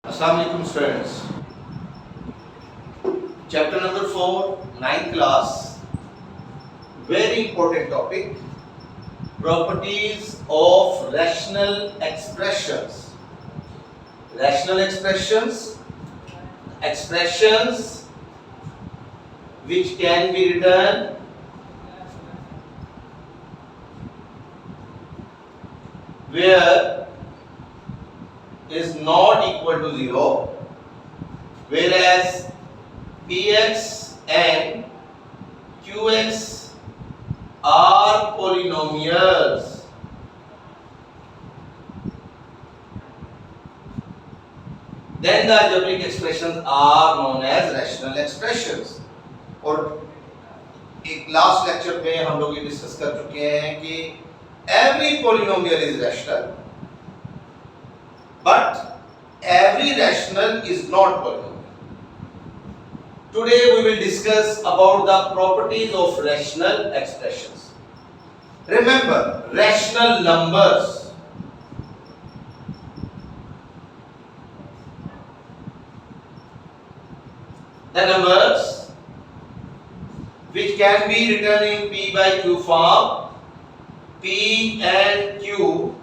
Assalamu alaikum students. Chapter number 4, 9th class. Very important topic. Properties of rational expressions. Rational expressions. Expressions which can be written where is not equal to 0, whereas px and qx are polynomials. Then the algebraic expressions are known as rational expressions. और एक last lecture में हम लोग ये discuss कर चुके हैं कि every polynomial is rational, but every rational is not polynomial. Today we will discuss about the properties of rational expressions. Remember, rational numbers the numbers which can be written in p by q form. P and q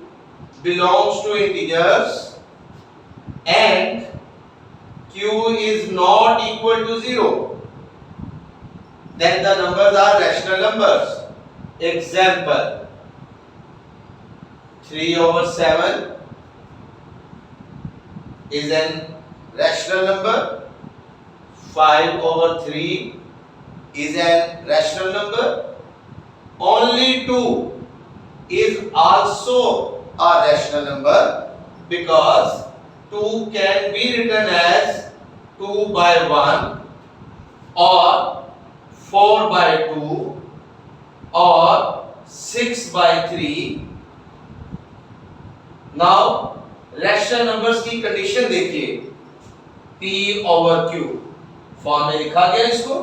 belongs to integers and q is not equal to 0, then the numbers are rational numbers. Example, 3/7 is an rational number, 5/3 is an rational number, only 2 is also a rational number because 2 can be written as 2/1 or 4/2 or 6/3. Now rational numbers की condition देखिए, p/q form में लिखा गया इसको,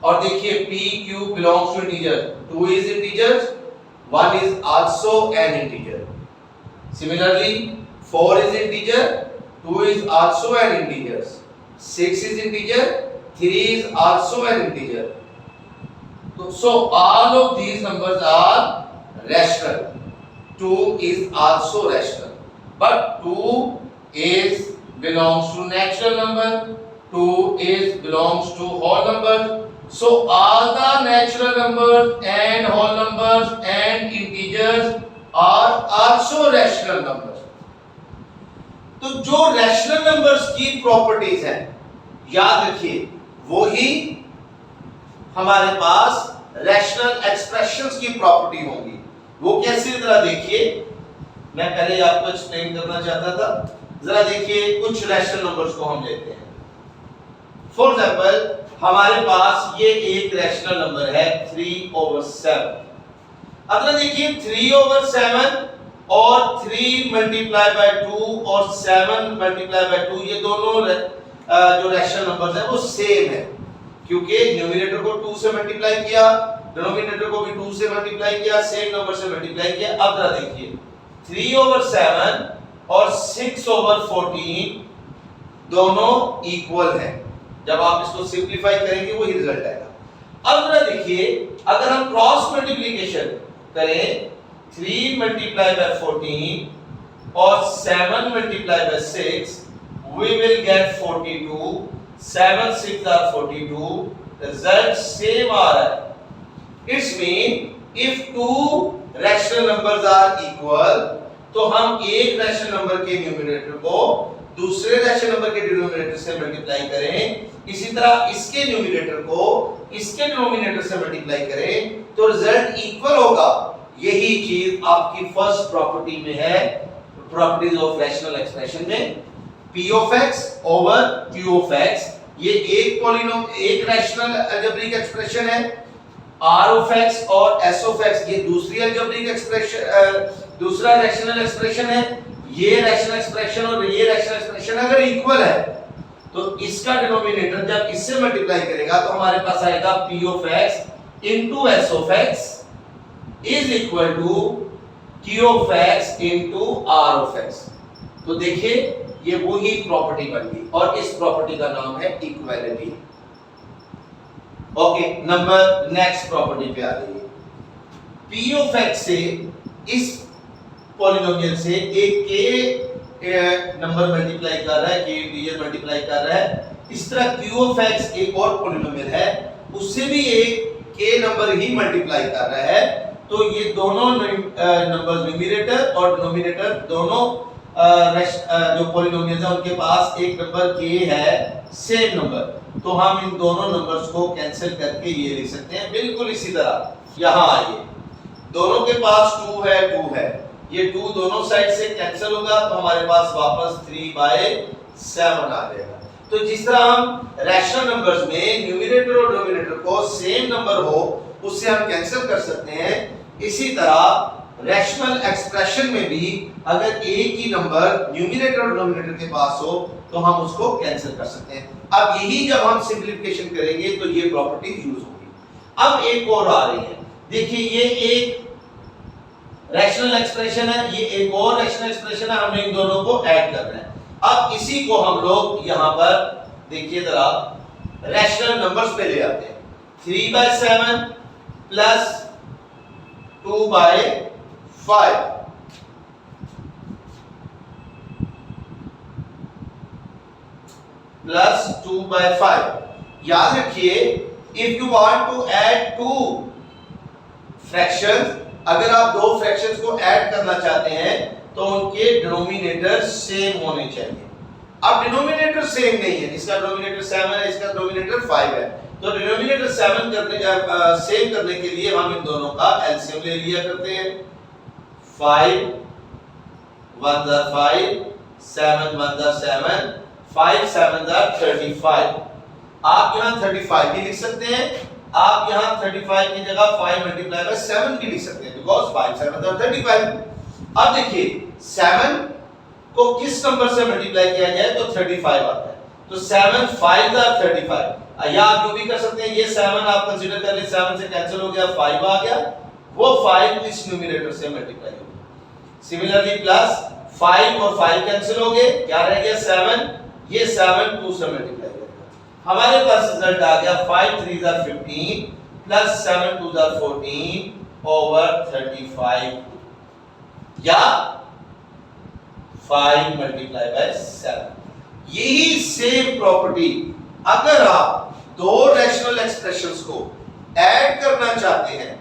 और देखिए pq belongs to integer, 2 is integers, 1 is also an integer. Similarly 4 is integer, 2 is also an integer, 6 is integer, 3 is also an integer. So all of these numbers are rational. 2 is also rational, but 2 is belongs to natural number, 2 is belongs to whole number. So all the natural numbers and whole numbers and integers are also rational numbers. तो जो rational numbers की properties हैं, याद रखिए, वो ही हमारे पास rational expressions की property होंगी. वो कैसी, जरा देखिए, मैं पहले आपको एक्सप्लेन करना चाहता था. जरा देखिए, कुछ रैशनल नंबर्स को हम लेते हैं. फॉर एग्जांपल, हमारे पास ये एक रैशनल नंबर है 3/7. अगर देखिए 3/7 और 3 मल्टीप्लाई बाय 2 और 7 मल्टीप्लाई बाय 2, ये दोनों जो रैशनल नंबर्स हैं वो सेम है, क्योंकि न्यूमरेटर को 2 से मल्टीप्लाई किया, डिनोमिनेटर को भी 2 से मल्टीप्लाई किया, सेम नंबर से मल्टीप्लाई किया. अब जरा देखिए 3/7 और 6/14 दोनों इक्वल हैं. जब आप इसको सिंपलीफाई करेंगे वही रिजल्ट आएगा. अब जरा देखिए, अगर हम क्रॉस मल्टीप्लिकेशन करें 3 मल्टीप्लाई बाय 14 और 7 multiply by 6, we will get 42. 7 6 are 42. Result same आ रहा है. It's mean if two rational numbers are equal, तो हम एक रैशनल नंबर के न्यूमरेटर को दूसरे रैशनल नंबर के डिनोमिनेटर से मल्टीप्लाई करें, इसी तरह इसके न्यूमरेटर को इसके डिनोमिनेटर से मल्टीप्लाई करें, तो रिजल्ट इक्वल होगा. यही चीज आपकी फर्स्ट प्रॉपर्टी में है, प्रॉपर्टीज ऑफ रैशनल एक्सप्रेशन में. p of x over q of x, ये एक रैशनल अलजेब्रिक एक्सप्रेशन है. r of x और s of x ये दूसरी अलजेब्रिक एक्सप्रेशन, दूसरा रैशनल एक्सप्रेशन है. ये रैशनल एक्सप्रेशन और ये रैशनल एक्सप्रेशन अगर इक्वल है, तो इसका डिनोमिनेटर जब इससे मल्टीप्लाई करेगा तो हमारे पास आएगा p of x into s of x is equal to q of x into r of x. तो देखिए ये वही प्रॉपर्टी बन गई और इस प्रॉपर्टी का नाम है equality. Okay, number next property पे आ रही है। पी ऑफ एक्स से इस पॉलिनोमियल से एक के नंबर मल्टीप्लाई कर रहा है, के इंटीजर मल्टीप्लाई कर रहा है। इस तरह क्यू ऑफ एक्स एक और पॉलिनोमियल है, उससे भी एक के नंबर ही मल्टीप्लाई कर रहा है। तो ये दोनों नंबर्स न्यूमरेटर और डिनोमिनेटर दोनों जो पॉलिनोमियल्स है उनके पास एक नंबर के है, सेम नंबर। तो हम इन दोनों नंबर्स को कैंसिल करके ये लिख सकते हैं बिल्कुल इसी तरह। यहां आइए, दोनों के पास 2 है, 2 है, ये 2 दोनों साइड से कैंसिल होगा तो हमारे पास वापस 3/7 आ जाएगा। तो जिस तरह हम रैशनल नंबर्स में न्यूमरेटर और डिनोमिनेटर को सेम नंबर हो उससे हम कैंसिल कर सकते हैं, इसी तरह रैशनल एक्सप्रेशन में भी अगर एक ही नंबर न्यूमरेटर और डिनोमिनेटर के पास हो तो हम उसको कैंसिल कर सकते हैं। अब यही जब हम सिंपलीफिकेशन करेंगे तो ये प्रॉपर्टी यूज होगी। अब एक और आ रही है, देखिए ये एक रैशनल एक्सप्रेशन है, ये एक और रैशनल एक्सप्रेशन है, हमने इन दोनों को ऐड कर रहे हैं। अब इसी को हम लोग यहां पर देखिए जरा रैशनल नंबर्स पे ले आते हैं। 3/7 प्लस 2/5 प्लस 2/5। याद रखिए, if you want to add 2 fractions, अगर आप दो फ्रैक्शंस को ऐड करना चाहते हैं तो उनके डिनोमिनेटर सेम होने चाहिए। अब डिनोमिनेटर सेम नहीं है, इसका डिनोमिनेटर 7 है, इसका डिनोमिनेटर 5 है, तो डिनोमिनेटर सेम करने के लिए हम इन दोनों का एलसीएम ले लिया करते हैं। 5 1 5, 7 1 7, 5 7 35। आप यहां 35 भी लिख सकते हैं, आप यहां 35 की जगह 5 मल्टीप्लाई बाय 7 भी लिख सकते हैं, बिकॉज़ 5 7 35। अब देखिए 7 को किस नंबर से मल्टीप्लाई किया जाए तो 35 आता है, तो 7 5 35। या आप जो भी कर सकते हैं, ये 7 आप कंसीडर कर ले, 7 से कैंसिल हो गया, 5 आ गया, वो 5 इस न्यूमरेटर से मल्टीप्लाई हो गया। सिमिलरली प्लस 5 और 5 कैंसिल हो गए, क्या रह गया 7, ये 7 2 से मल्टीप्लाई करेगा, हमारे पास रिजल्ट आ गया 5 3 15 प्लस 7 2 14 ओवर 35, या 5 मल्टीप्लाई बाय 7। यही सेम प्रॉपर्टी अगर आप दो रैशनल एक्सप्रेशंस को ऐड करना चाहते हैं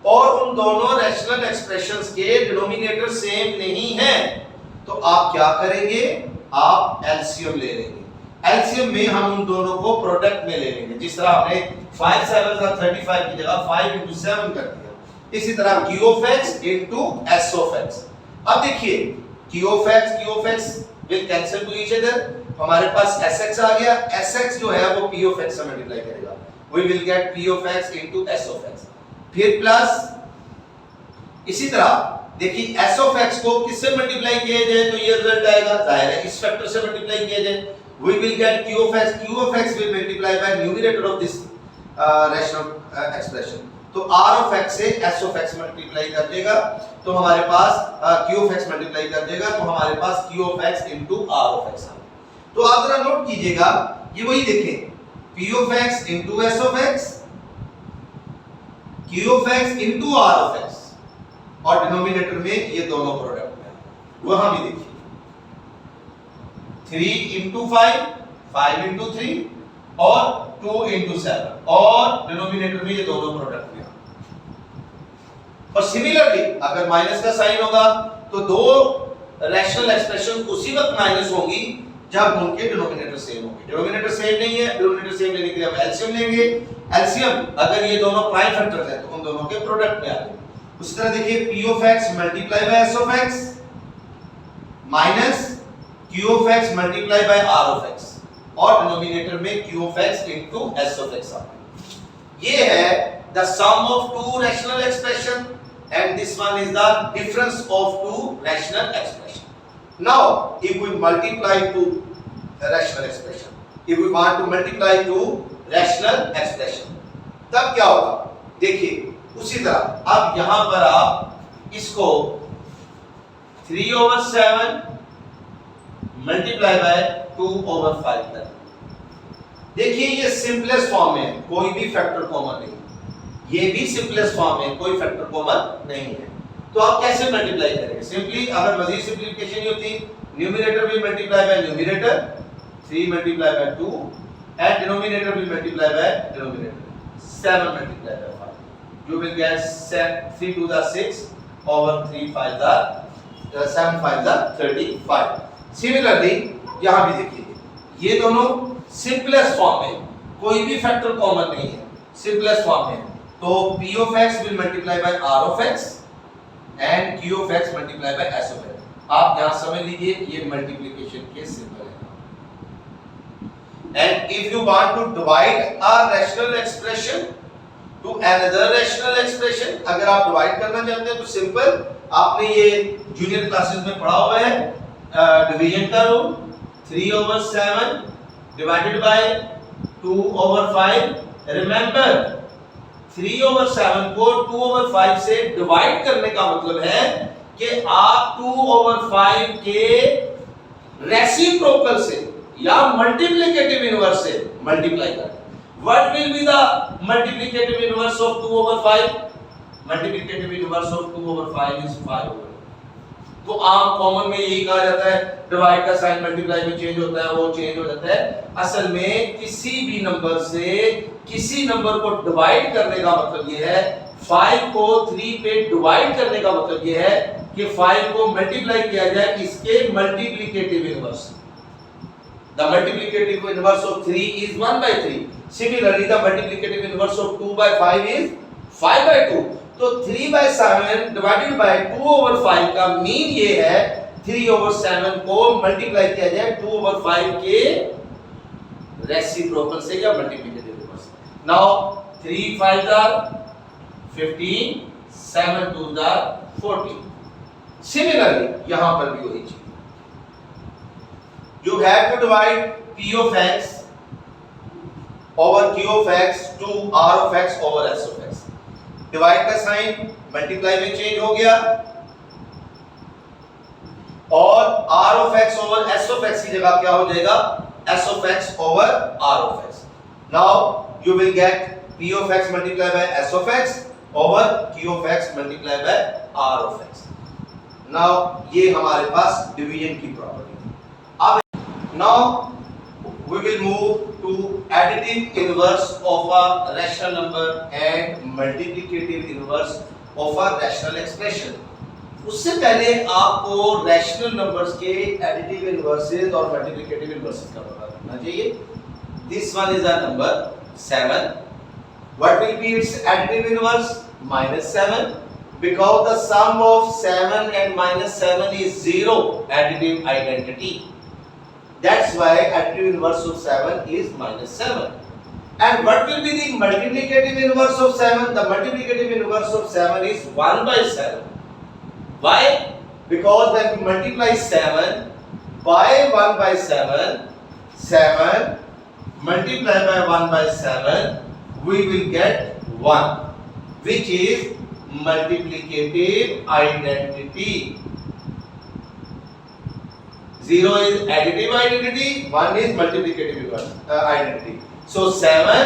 और उन दोनों रैशनल एक्सप्रेशंस के डिनोमिनेटर सेम नहीं है तो आप क्या करेंगे, आप एलसीएम ले लेंगे। एलसीएम में हम उन दोनों को प्रोडक्ट में ले लेंगे, जिस तरह हमने 5 7 35 की जगह 5 × 7 कर दिया, इसी तरह q of x into s of x। अब देखिए q of x will cancel to each other, हमारे पास sx आ गया, sx जो है वो p of x से मल्टीप्लाई करेगा, we will get p of x into s of x। फिर प्लस इसी तरह देखिए s of x को किससे मल्टीप्लाई किया जाए तो ये रिजल्ट आएगा, जाहिर है इस फैक्टर से मल्टीप्लाई किया जाए, we will get q of x will multiply by numerator of this rational expression। तो r of x से s of x मल्टीप्लाई कर देगा तो हमारे पास q of x मल्टीप्लाई कर देगा तो हमारे पास q of x into r of x। तो आप जरा नोट कीजिएगा, ये वही देखें, p of x into s of x, q of x into r of x, और डिनोमिनेटर में ये दोनों प्रोडक्ट में, वहां भी देखिए 3 into 5, 5 into 3 और 2 into 7, और डिनोमिनेटर में ये दोनों प्रोडक्ट में। और सिमिलरली अगर माइनस का साइन होगा तो दो रैशनल एक्सप्रेशन उसी वक्त माइनस होंगी जब उनके डिनोमिनेटर सेम होंगे। डिनोमिनेटर सेम नहीं है, डिनोमिनेटर सेम लेने के लिए हम एलसीएम लेंगे, एलसीएम अगर ये दोनों प्राइम फैक्टर्स हैं तो उन दोनों के प्रोडक्ट में आ जाएंगे। उसी तरह देखिए p of x multiply by s of x minus q of x multiply by r of x, और डिनोमिनेटर में q of x into s of x आता है। ये है the sum of two rational expression and this one is the difference of two rational expression। Now if we multiply two rational expression, if we want to multiply two rational expression, तब क्या होगा, देखिए उसी तरह अब यहां पर आप इसको 3/7 मल्टीप्लाई बाय 2/5 तक। देखिए ये सिंपलेस्ट फॉर्म है, कोई भी फैक्टर कॉमन नहीं, ये भी सिंपलेस्ट फॉर्म है, कोई फैक्टर कॉमन नहीं है। तो आप कैसे मल्टीप्लाई करेंगे? सिंपली अगर मजीद सिंपलीफिकेशन ही होती, numerator will multiply by numerator 3 multiply by 2 and denominator will multiply by denominator 7 multiply by 5। You will get 3 2 the 6 over 3 5 the 7 5 the 35। Similarly यहाँ भी देखिए ये दोनों सिंपलेस्ट फॉर्म है, कोई भी फैक्टर कॉमन नहीं है, सिंपलेस्ट फॉर्म है। तो p of x will multiply by r of x and q of x multiply by s of x। आप यहां समझ लीजिए ये मल्टीप्लिकेशन के सिंबल है। and if you want to divide a rational expression to another rational expression, अगर आप divide करना चाहते हैं तो सिंपल, आपने ये जूनियर क्लासेस में पढ़ा हुआ है डिवीजन का रूल, 3/7 divided by 2/5। रिमेंबर 3/7 को 2/5 से डिवाइड करने का मतलब है कि आप 2/5 के रेसिप्रोकल से या मल्टीप्लिकेटिव इनवर्स से मल्टीप्लाई करें। What will be the multiplicative inverse of 2/5? Multiplicative inverse of 2/5 is 5/8। तो आम कॉमन में यही कहा जाता है डिवाइड का साइन मल्टीप्लाई में चेंज होता है, वो चेंज हो जाता है। असल में किसी भी नंबर से किसी नंबर को डिवाइड करने का मतलब ये है, 5 को 3 पे डिवाइड करने का मतलब ये है कि 5 को मल्टीप्लाई किया जाए इसके multiplicative inverse. The multiplicative inverse of 3 is 1/3। Similarly, the multiplicative inverse of 2/5 is 5/2। तो 3/7 divided by 2/5 का मीन ये है 3/7 को मल्टीप्लाई किया जाए 2/5 के रेसिप्रोकल से या multiplicative inverse. Now 3 5 are 15, 7 2 are 14। Similarly, यहां पर भी वही चीज, you have to divide p of x over q of x to r of x over s of x। Divide का साइन मल्टीप्लाई में चेंज हो गया और r of x over s of x की जगह क्या हो जाएगा, s of x over r of x। now you will get p of x multiplied by s of x over q of x multiplied by r of x। now ये हमारे पास division की property है। अब now we will move to additive inverse of a rational number and multiplicative inverse of a rational expression। उससे पहले आपको rational numbers के additive inverses और मल्टीप्लिकेटिव इनवर्सेस का पता रखना चाहिए। This one is a number 7। What will be it's additive inverse? -7, because the sum of 7 and -7 is 0 additive identity। That's why additive inverse of 7 is -7। And what will be the multiplicative inverse of 7? The multiplicative inverse of 7 is 1/7। Why? Because when we multiply 7 by 1/7, 7 multiplied by 1/7, we will get 1, which is multiplicative identity। 0 is additive identity, 1 is multiplicative identity। So 7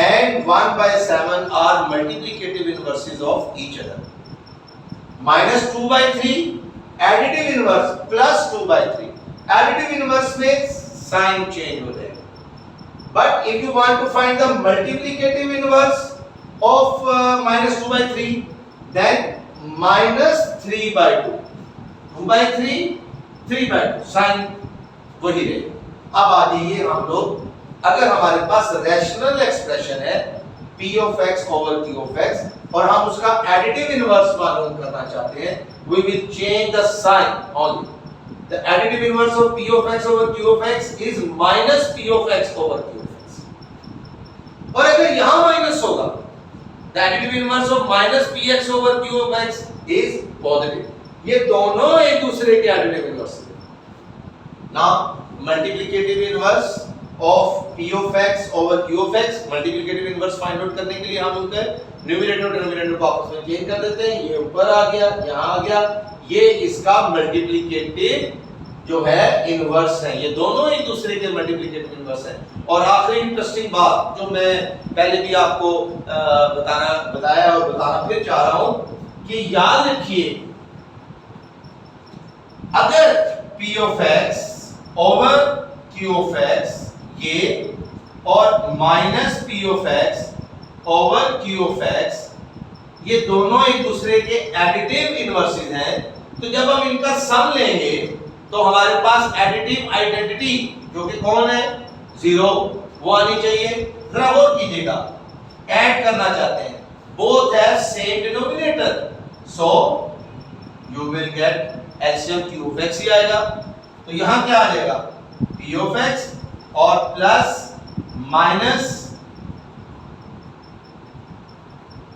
and 1/7 are multiplicative inverses of each other। -2/3 additive inverse plus 2/3। additive inverse में sign change हो जाएगा। But if you want to find the multiplicative inverse of -2/3, then -3/2। 2/3 3/2 sign वही रहेगा। अब आ जाइए हम लोग, अगर हमारे पास रैशनल एक्सप्रेशन है p of x over q of x और हम उसका एडिटिव इनवर्स मालूम करना चाहते हैं, we will change the sign only। the additive inverse of p of x over q of x is -p of x over q of x। और अगर यहां माइनस होगा, the additive inverse of -px over q of x is positive। ये दोनों एक दूसरे के additive inverse हैं। Now multiplicative inverse of p of x over q of x, multiplicative inverse find out करने के लिए हम उनके न्यूमरेटर और डिनोमिनेटर को आपस में चेंज कर देते हैं। ये ऊपर आ गया, यहां आ गया, ये इसका मल्टीप्लिकेटिव जो है इनवर्स है, ये दोनों एक दूसरे के मल्टीप्लिकेटिव इनवर्स हैं। और आखिरी इंटरेस्टिंग बात जो मैं पहले भी आपको बताया और बताना फिर चाह रहा हूं कि याद रखिए, अगर p of x over q of x ये और minus p of x over q of x ये दोनों एक दूसरे के एडिटिव इनवर्सेस हैं, तो जब हम इनका सम लेंगे तो हमारे पास एडिटिव आइडेंटिटी जो कि कौन है, 0, वो आनी चाहिए। जरा गौर कीजिएगा, ऐड करना चाहते हैं, both have same denominator, so you will get LCM q of x ही आएगा। तो यहां क्या आ जाएगा, p ऑफ x और plus minus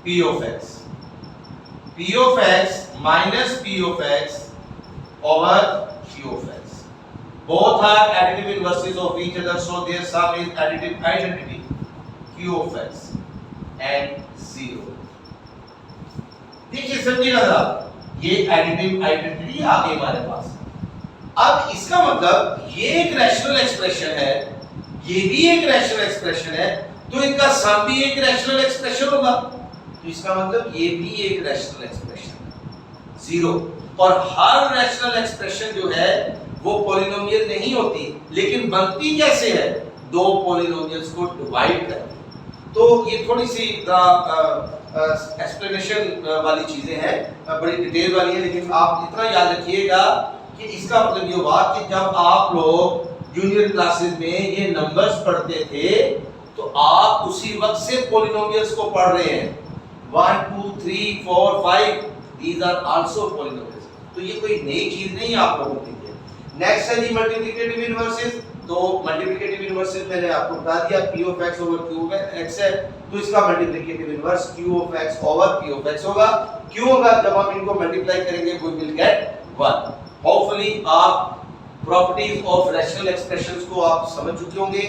p of x, p of x minus p of x over q of x. Both are additive inverses of each other, so their sum is additive identity q of x and 0. देखिए समझिएगा जरा, ये additive identity आ गई हमारे पास। अब इसका मतलब ये एक रैशनल एक्सप्रेशन है, ये भी एक रैशनल एक्सप्रेशन है, तो इनका सम भी एक रैशनल एक्सप्रेशन होगा। तो इसका मतलब ये भी एक रैशनल एक्सप्रेशन है, 0। और हर रैशनल एक्सप्रेशन जो है वो पॉलिनोमियल नहीं होती, लेकिन बनती कैसे है, दो पॉलिनोमियल्स को डिवाइड करके। तो ये थोड़ी सी एक्सप्लेनेशन वाली चीजें हैं, बड़ी डिटेल वाली है, लेकिन आप इतना याद रखिएगा कि इसका मतलब ये हुआ कि जब आप लोग जूनियर क्लासेस में ये नंबर्स पढ़ते थे तो आप उसी वक्त से पॉलिनोमियल्स को पढ़ रहे हैं। 1 2 3 4 5 these are also polynomials, तो ये कोई नई चीज नहीं आप लोगों के लिए। नेक्स्ट है जी मल्टीप्लिकेटिव इनवर्सेस। तो मल्टीप्लिकेटिव इनवर्सेस मैंने आपको बता दिया, p of x over q of x है, तो इसका multiplicative inverse q of x over p of x होगा। क्यों होगा, जब हम इनको मल्टीप्लाई करेंगे we will get 1। होपफुली आप प्रॉपर्टीज ऑफ रैशनल एक्सप्रेशंस को आप समझ चुके होंगे।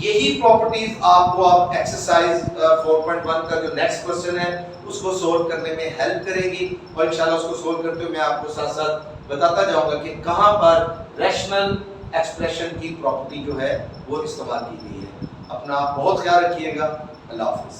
यही प्रॉपर्टीज आपको आप एक्सरसाइज 4.1 का जो नेक्स्ट क्वेश्चन है उसको सोल्व करने में हेल्प करेगी, और इंशाल्लाह उसको सोल्व करते हुए मैं आपको साथ साथ बताता जाऊंगा कि कहां पर रैशनल एक्सप्रेशन की प्रॉपर्टी जो है वो इस्तेमाल की गई है। अपना बहुत ख्याल रखिएगा। अल्लाह हाफिज़।